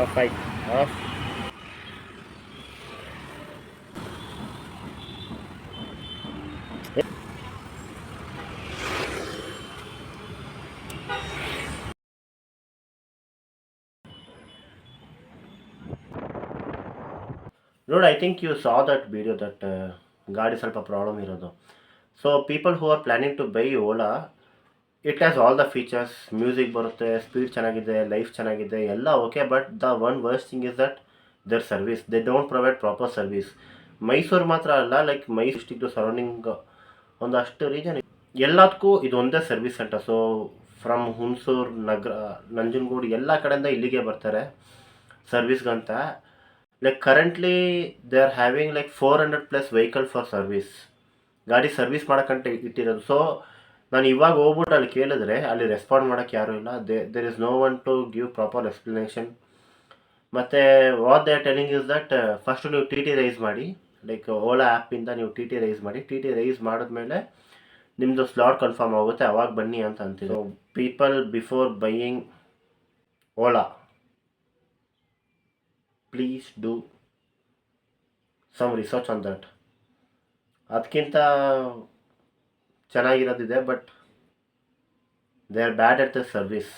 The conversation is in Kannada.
ಆಫ್ ಆಯ್ತು. ಆಫ್. ನೋಡಿ, I think you saw that video that ಗಾಡಿ ಸ್ವಲ್ಪ ಪ್ರಾಬ್ಲಮ್ ಇರೋದು. So people who are planning to buy Ola, it has all the features. Music ಬರುತ್ತೆ, ಸ್ಪೀಡ್ ಚೆನ್ನಾಗಿದೆ, ಲೈಫ್ ಚೆನ್ನಾಗಿದೆ, ಎಲ್ಲ okay. But the one worst thing is that their service, they don't provide proper service. Mysore ಮಾತ್ರ ಅಲ್ಲ, ಲೈಕ್ ಮೈಸೂರು ಡಿಸ್ಟಿಕ್ಟು ಸರೌಂಡಿಂಗ್ ಒಂದಷ್ಟು ರೀಜನ್ ಎಲ್ಲದಕ್ಕೂ ಇದು ಒಂದೇ service centre. So from Hunsur, ನಗರ, ನಂಜನಗೂಡು ಎಲ್ಲ ಕಡೆಯಿಂದ ಇಲ್ಲಿಗೆ ಬರ್ತಾರೆ ಸರ್ವಿಸ್ಗಂತ. Like currently they are having like 400+ vehicle for service. ಗಾಡಿ ಸರ್ವಿಸ್ ಮಾಡೋಕ್ಕಂತ ಇಟ್ಟಿರೋದು. ಸೊ ನಾನು ಇವಾಗ ಹೋಗ್ಬಿಟ್ಟು ಅಲ್ಲಿ ಕೇಳಿದ್ರೆ ಅಲ್ಲಿ ರೆಸ್ಪಾಂಡ್ ಮಾಡೋಕ್ಕೆ ಯಾರೂ ಇಲ್ಲ. There is no one to give proper explanation. ಮತ್ತು what they are telling is that first ನೀವು ಟಿ ಟಿ ರೈಸ್ ಮಾಡಿ, ಲೈಕ್ ಓಲಾ ಆ್ಯಪಿಂದ ನೀವು ಟಿ ಟಿ ರೈಸ್ ಮಾಡಿ. ಟಿ ಟಿ ರೈಸ್ ಮಾಡಿದ್ಮೇಲೆ ನಿಮ್ಮದು ಸ್ಲಾಟ್ ಕನ್ಫರ್ಮ್ ಆಗುತ್ತೆ, ಅವಾಗ ಬನ್ನಿ ಅಂತ ಅಂತೀವಿ. So people before buying Ola, please do some research on that. ಅದಕ್ಕಿಂತ ಚೆನ್ನಾಗಿರೋದಿದೆ, but they are bad at the service.